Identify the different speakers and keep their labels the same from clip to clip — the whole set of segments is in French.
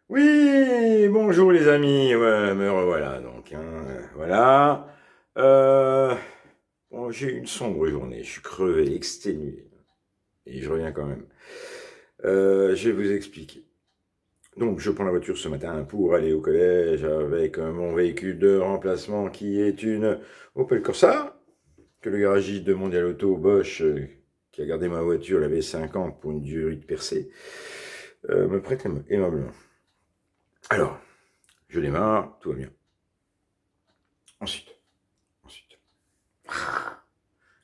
Speaker 1: Oui, bonjour les amis, ouais, me revoilà donc, hein, voilà. Euh, bon, j'ai eu une sombre journée, je suis crevé, exténué, et je reviens quand même. Je vais vous expliquer. Donc, je prends la voiture ce matin pour aller au collège avec mon véhicule de remplacement qui est une Opel Corsa, que le garagiste de Mondial Auto Bosch, qui a gardé ma voiture, la V50 pour une durée de percée, me prête aimablement. Alors, je démarre, tout va bien. Ensuite, ensuite.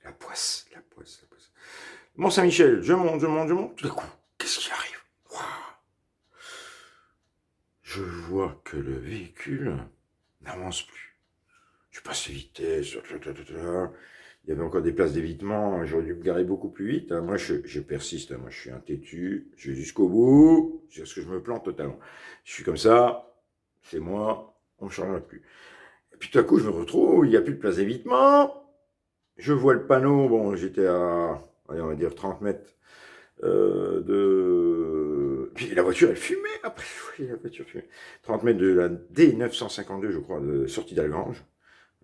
Speaker 1: La poisse, la poisse, la poisse. Mont-Saint-Michel, je monte, je monte, je monte. Tout d'un coup, qu'est-ce qui arrive? Waouh. Je vois que le véhicule n'avance plus. Je passe les vitesses. Il y avait encore des places d'évitement. J'aurais dû me garer beaucoup plus vite. Moi, je persiste. Moi, je suis un têtu. Je vais jusqu'au bout. Parce que je me plante totalement. Je suis comme ça. C'est moi. On ne me changera plus. Et puis tout à coup, je me retrouve. Il n'y a plus de place d'évitement. Je vois le panneau. Bon, j'étais à, allez, on va dire 30 mètres Puis la voiture, elle fumait après. Oui, la voiture fumait. 30 mètres de la D952, je crois, de sortie d'Algrange.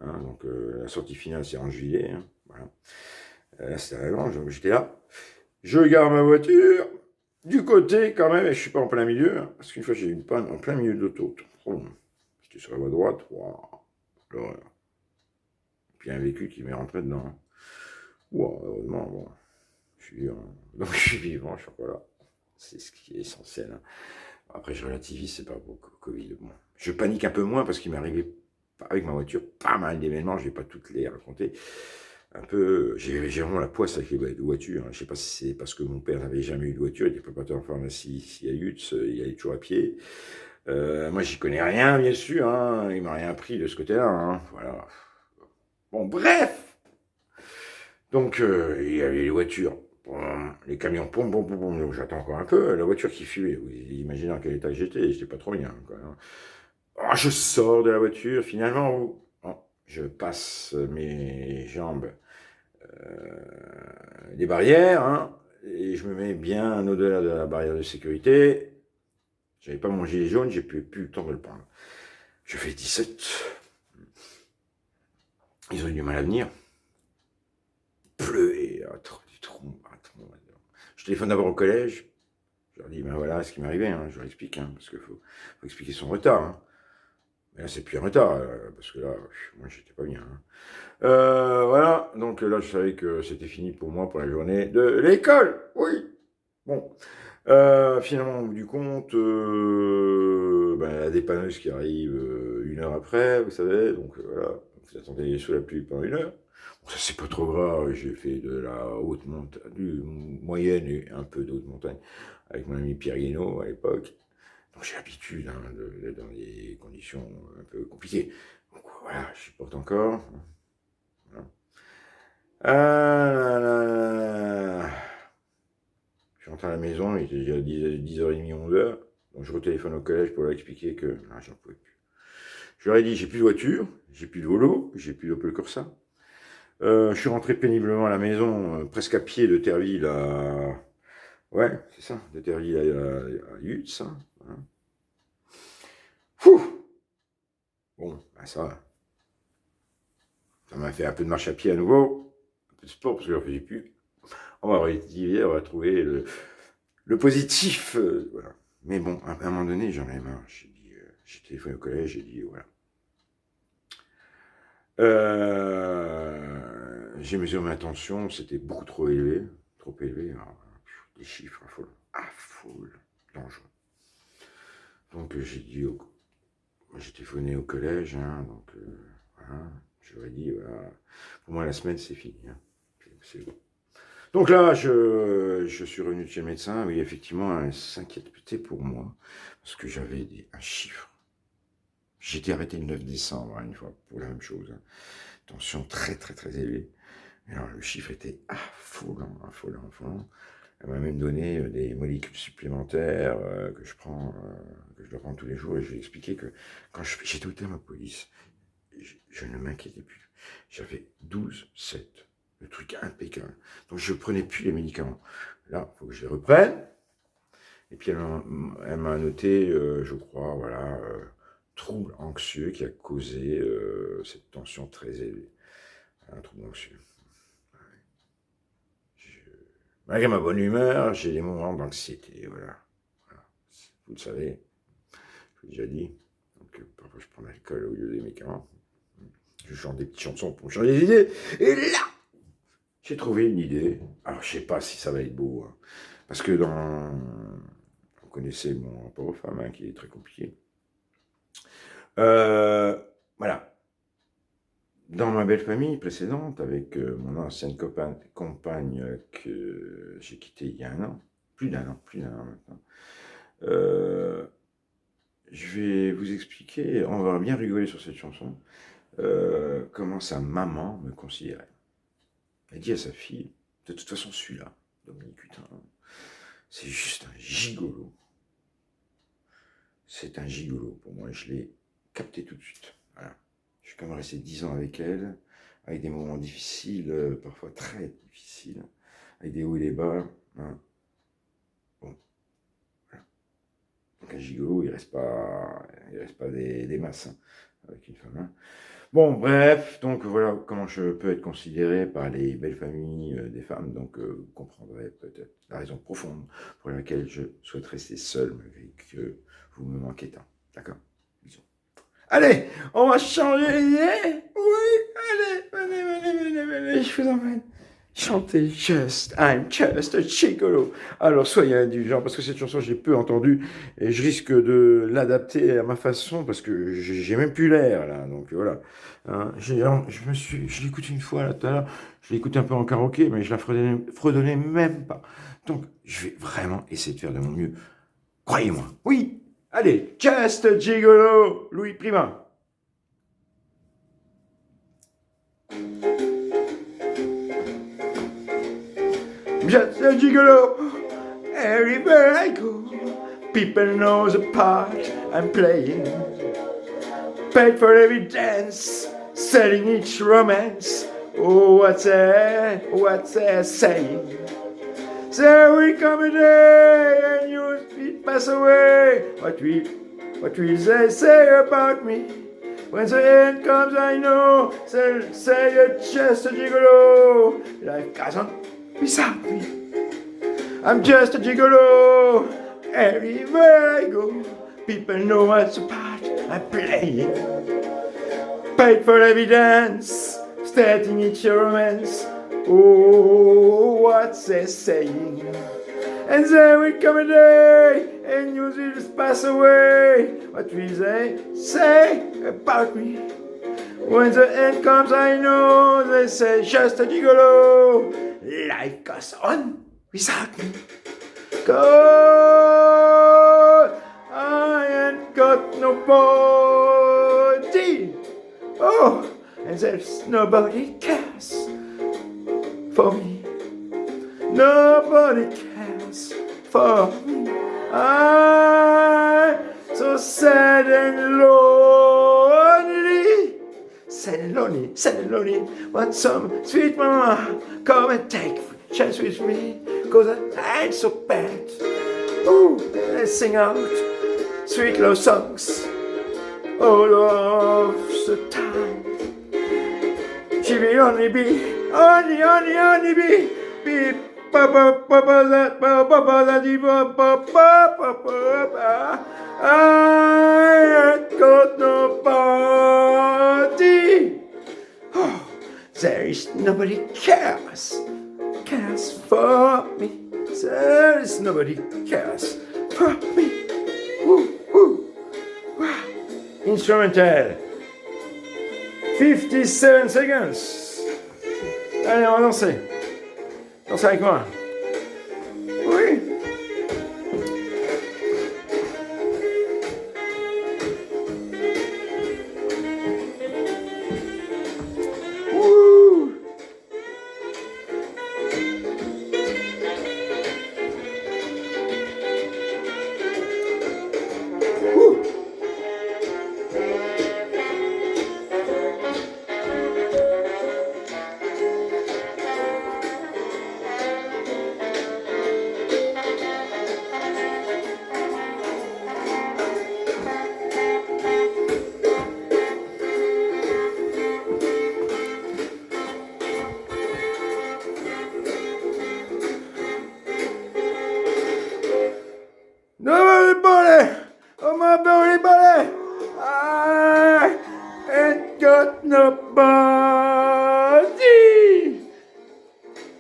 Speaker 1: Hein, donc la sortie finale, c'est en juillet. Hein, voilà. Là, c'était à Algrange, donc j'étais là. Je gare ma voiture. Du côté, quand même, et je suis pas en plein milieu, hein, parce qu'une fois, j'ai eu une panne en plein milieu de l'autoroute. Oh, j'étais sur la voie droite. Wow, l'horreur. Puis il y a un véhicule qui m'est rentré dedans. Hein. Wow, heureusement, bon, je suis vivant. Donc je suis vivant, je suis encore là. C'est ce qui est essentiel. Hein. Après, je relativise, c'est pas beaucoup Covid. Bon. Je panique un peu moins parce qu'il m'est arrivé avec ma voiture pas mal d'événements, je vais pas toutes les raconter. Un peu, j'ai vraiment la poisse avec les voitures. Hein. Je sais pas si c'est parce que mon père n'avait jamais eu de voiture, il était préparateur en pharmacie ici à Lutz, il allait toujours à pied. Moi, j'y connais rien, bien sûr. Hein. Il m'a rien appris de ce côté-là. Hein. Voilà. Bon, bref. Donc, il y avait les voitures. Les camions, pom, pom, pom, pom, donc j'attends encore un peu. La voiture qui fumait, vous imaginez dans quel état j'étais pas trop bien. Quoi. Oh, je sors de la voiture, finalement, oh, je passe mes jambes des barrières, hein, et je me mets bien au-delà de la barrière de sécurité. J'avais pas mon gilet jaune, j'ai plus le temps de le prendre. Je fais 17. Ils ont eu du mal à venir. Pleurer, du tronc. Je téléphone d'abord au collège. Je leur dis, ben voilà ce qui m'est arrivé, hein, je leur explique, hein, parce qu'il faut expliquer son retard. Hein. Mais là, c'est plus un retard, parce que là, moi, j'étais pas bien. Hein. Voilà, donc là, je savais que c'était fini pour moi pour la journée de l'école. Oui. Bon. Finalement, au bout du compte, ben, la dépanneuse qui arrive une heure après, vous savez, donc voilà, vous attendez sous la pluie pendant une heure. Bon, ça, c'est pas trop grave, j'ai fait de la haute montagne, du moyenne et un peu de haute montagne avec mon ami Pierre Guénaud à l'époque. Donc j'ai l'habitude hein, d'être dans des conditions un peu compliquées. Donc voilà, je supporte encore. Voilà. Ah là là là là. Je suis rentré à la maison, il était déjà 10h30, 11h. Donc je retéléphone au collège pour leur expliquer que j'en pouvais plus. Je leur ai dit, j'ai plus de voiture, j'ai plus de volo, j'ai plus d'Opel Corsa. Je suis rentré péniblement à la maison, presque à pied de Terville à... Ouais, c'est ça, de Terville à Lutz. Hein. Fouh. Bon, ben ça m'a fait un peu de marche à pied à nouveau, un peu de sport parce que je ne faisais plus. On va relativiser, on va trouver le positif. Voilà. Mais bon, à un moment donné, j'en ai marre. J'ai téléphoné au collège, j'ai dit voilà. J'ai mesuré ma tension, c'était beaucoup trop élevé, trop élevé. Alors, des chiffres affolants, dangereux. Donc j'ai téléphoné au collège, hein, donc voilà. Je leur ai dit voilà, pour moi la semaine c'est fini. Hein. C'est bon. Donc là, je suis revenu de chez le médecin. Oui, effectivement, elle s'inquiétait pour moi parce que j'avais un chiffre. J'étais arrêté le 9 décembre, hein, une fois, pour la même chose. Hein. Tension très, très, très élevée. Et alors, le chiffre était affolant, affolant, affolant. Elle m'a même donné des molécules supplémentaires que je dois prendre tous les jours. Et je lui ai expliqué que quand j'étais au terme à police, je ne m'inquiétais plus. J'avais 12,7. Le truc impeccable. Donc, je ne prenais plus les médicaments. Là, il faut que je les reprenne. Et puis elle m'a noté, je crois, voilà, trouble anxieux qui a causé cette tension très élevée. Un trouble anxieux. Je- Malgré ma bonne humeur, j'ai des moments d'anxiété, voilà. Voilà. Vous le savez, je vous l'ai déjà dit. Donc parfois je prends l'alcool au lieu des médicaments. Je chante des petites chansons pour me changer les idées. Et là, j'ai trouvé une idée. Alors je sais pas si ça va être beau, hein. Parce que vous connaissez mon rapport aux femmes, hein, qui est très compliqué. Voilà. Dans ma belle famille précédente, avec mon ancienne compagne que j'ai quittée il y a un an, plus d'un an maintenant, euh, je vais vous expliquer, on va bien rigoler sur cette chanson, comment sa maman me considérait. Elle dit à sa fille, de toute façon celui-là, Dominique Hutin, c'est juste un gigolo. C'est un gigolo pour moi, je l'ai capté tout de suite. Voilà. Je suis quand même resté 10 ans avec elle, avec des moments difficiles, parfois très difficiles, avec des hauts et des bas. Hein. Bon, voilà. Donc un gigolo, il reste pas des masses, hein, avec une femme. Hein. Bon, bref, donc voilà comment je peux être considéré par les belles familles des femmes. Donc vous comprendrez peut-être la raison profonde pour laquelle je souhaite rester seul, malgré que vous me manquez tant. D'accord? Bisous. Allez, on va changer d'idée. Oui, allez, je vous emmène. Chantez I'm just a gigolo. Alors soyez indulgents parce que cette chanson j'ai peu entendue et je risque de l'adapter à ma façon parce que j'ai même plus l'air là. Donc voilà. Hein, je l'ai écouté une fois là tout à l'heure. Je l'ai écouté un peu en karaoké mais je la fredonnais même pas. Donc je vais vraiment essayer de faire de mon mieux. Croyez-moi. Oui. Allez, just a gigolo, Louis Prima. Just a gigolo, everywhere I go. People know the part I'm playing. Paid for every dance, selling each romance. Oh, what's they saying? There will come a day and you'll pass away. What will they say about me? When the end comes, I know they'll say you're just a gigolo. Life goes on without me. I'm just a gigolo. Everywhere I go, people know what's the part I'm playing. Paid for every dance, starting each romance. Oh, what's they saying? And there will come a day, and you will pass away. What will they say about me? When the end comes, I know they say just a gigolo. Life goes on without me. God, I ain't got nobody. Oh, and there's nobody cares for me. Nobody cares for me. I'm so sad and lonely. Sad and lonely, sad and lonely. Want some sweet mama, come and take a chance with me. Cause I ain't so bad. Ooh, let's sing out sweet love songs all of the time. She will only be, only be papa, that, papa, that, papa, I ain't got nobody. Oh, there is nobody cares for me. There is nobody cares for me. Woo, woo. Wow. Instrumental. 57 seconds. Allez, on va danser. Dansez avec moi. Oui. Woo. Woo. Everybody! Oh my everybody! I ain't got nobody!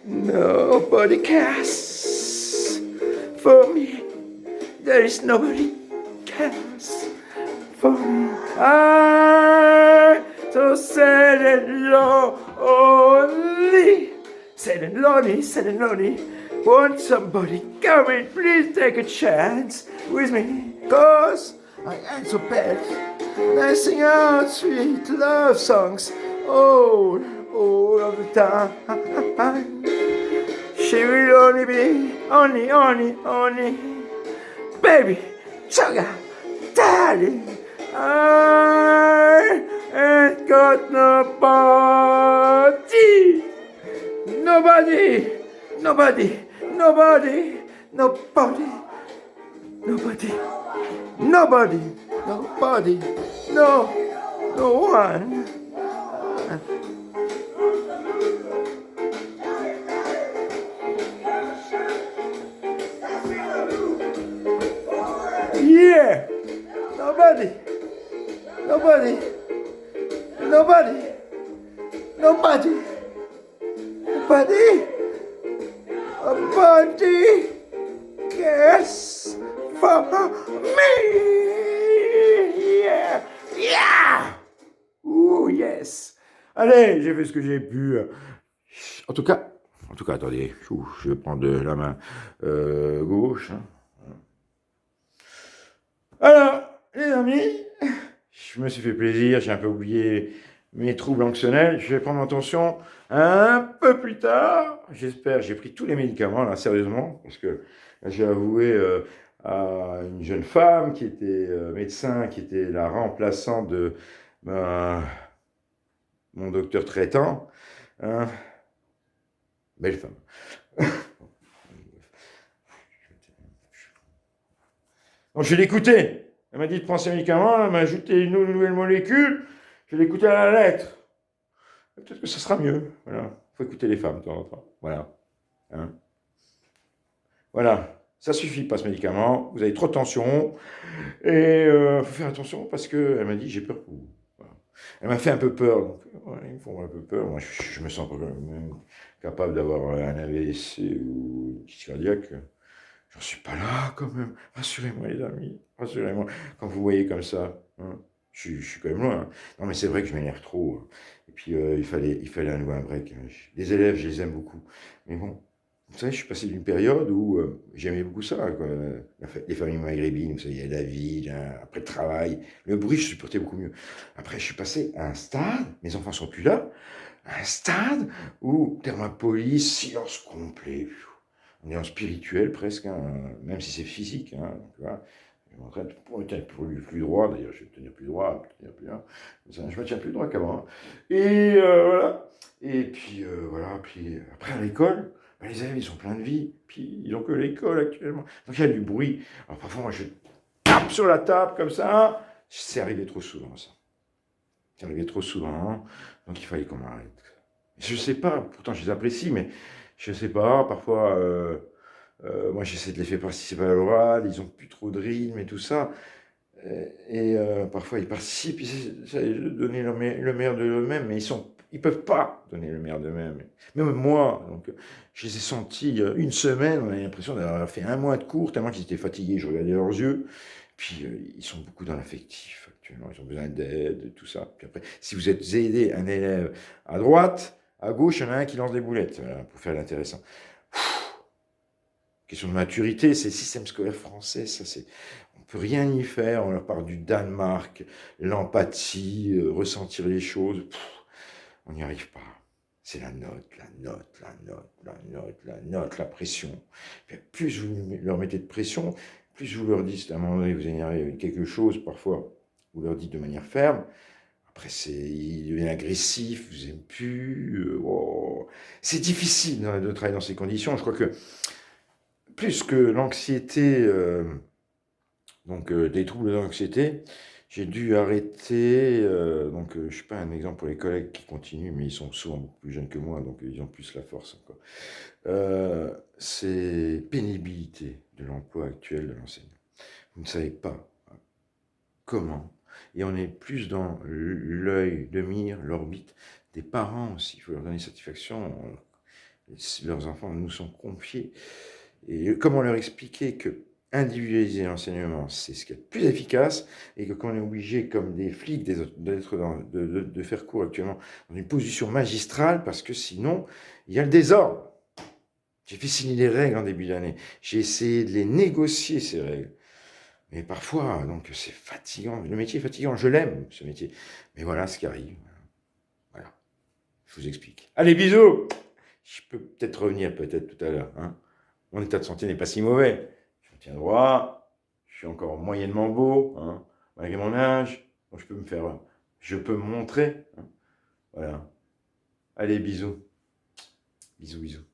Speaker 1: Nobody cares for me. There is nobody cares for me. I so sad and lonely. Sad and lonely, sad and lonely. Want somebody come in, please take a chance with me. Cause I ain't so bad. I sing out sweet love songs all of the time. She will only be, only, baby, sugar, daddy. I ain't got nobody, nobody, nobody, nobody, nobody, nobody, nobody, nobody, no one. Yeah, nobody, nobody, nobody, nobody, nobody, nobody cares for me. Yeah, yeah. Ouh, yes. Allez, j'ai fait ce que j'ai pu. En tout cas, attendez, je vais prendre la main gauche. Hein. Alors, les amis, je me suis fait plaisir, j'ai un peu oublié mes troubles anxionnels. Je vais prendre mon tension un peu plus tard. J'espère, j'ai pris tous les médicaments, là, sérieusement, parce que j'ai avoué à une jeune femme qui était médecin, qui était la remplaçante de mon docteur traitant. Hein, belle femme. Donc je l'ai écouté. Elle m'a dit de prendre ces médicaments, elle m'a ajouté une nouvelle molécule. Je l'ai écouté à la lettre. Peut-être que ça sera mieux. Voilà. Il faut écouter les femmes de temps en temps. Voilà. Hein. Voilà. Ça suffit pas ce médicament. Vous avez trop de tension. Et il faut faire attention parce qu'elle m'a dit j'ai peur pour vous. Voilà. Elle m'a fait un peu peur. Donc, ouais, ils me font un peu peur. Moi, je me sens même capable d'avoir un AVC ou une crise cardiaque. J'en suis pas là quand même. Rassurez-moi les amis, rassurez-moi. Quand vous voyez comme ça, hein, je suis quand même loin. Hein. Non mais c'est vrai que je m'énerve trop. Hein. Et puis il fallait un nouveau break. Hein. Les élèves, je les aime beaucoup. Mais bon, vous savez, je suis passé d'une période où j'aimais beaucoup ça. Quoi. Les familles maghrébines, vous savez, la ville, hein, après le travail, le bruit, je supportais beaucoup mieux. Après, je suis passé à un stade, mes enfants sont plus là, à un stade où Thermopolis, silence complet. On est en spirituel presque, hein, même si c'est physique. Hein, tu vois. Je suis en train de me tenir plus droit, d'ailleurs je vais me tenir plus droit, je me tiens plus droit qu'avant. Hein. Et voilà. Et puis voilà, puis après à l'école, ben, les élèves ils sont pleins de vie, puis ils n'ont que l'école actuellement. Donc il y a du bruit. Alors parfois moi je tape sur la table comme ça, c'est arrivé trop souvent ça. C'est arrivé trop souvent, donc il fallait qu'on arrête. Je sais pas, pourtant je les apprécie, mais je sais pas, parfois, moi j'essaie de les faire participer à l'oral, ils ont plus trop de rythme et tout ça. Et parfois ils participent, ils essaient de donner le meilleur de eux-mêmes, mais ils peuvent pas donner le meilleur d'eux-mêmes. Même moi, donc, je les ai sentis une semaine, on a l'impression d'avoir fait un mois de cours, tellement qu'ils étaient fatigués, je regardais leurs yeux. Puis ils sont beaucoup dans l'affectif actuellement, ils ont besoin d'aide, tout ça. Puis après, si vous êtes aidé un élève à droite, à gauche, il y en a un qui lance des boulettes, voilà, pour faire l'intéressant. Question de maturité, c'est le système scolaire français, ça c'est... On ne peut rien y faire, on leur parle du Danemark, l'empathie, ressentir les choses, on n'y arrive pas. C'est la note, la pression. Puis plus vous leur mettez de pression, plus vous leur dites, à un moment donné, vous énervez quelque chose, parfois, vous leur dites de manière ferme, après, il devient agressif, vous aime plus. Oh. C'est difficile de travailler dans ces conditions. Je crois que plus que l'anxiété, donc des troubles d'anxiété, j'ai dû arrêter. Donc, je ne suis pas un exemple pour les collègues qui continuent, mais ils sont souvent beaucoup plus jeunes que moi, donc ils ont plus la force encore. C'est pénibilité de l'emploi actuel de l'enseignant. Vous ne savez pas comment. Et on est plus dans l'œil de mire, l'orbite des parents aussi. Il faut leur donner satisfaction. Leurs enfants nous sont confiés. Et comment leur expliquer que individualiser l'enseignement, c'est ce qui est le plus efficace, et que quand on est obligé, comme des flics, de faire cours actuellement dans une position magistrale, parce que sinon, il y a le désordre. J'ai fait signer des règles en début d'année. J'ai essayé de les négocier, ces règles. Mais parfois, donc, c'est fatigant. Le métier est fatigant. Je l'aime, ce métier. Mais voilà ce qui arrive. Voilà. Je vous explique. Allez, bisous! Je peux peut-être revenir, peut-être tout à l'heure. Hein. Mon état de santé n'est pas si mauvais. Je me tiens droit. Je suis encore moyennement beau, hein, malgré mon âge. Donc je peux me montrer. Hein. Voilà. Allez, bisous. Bisous, bisous.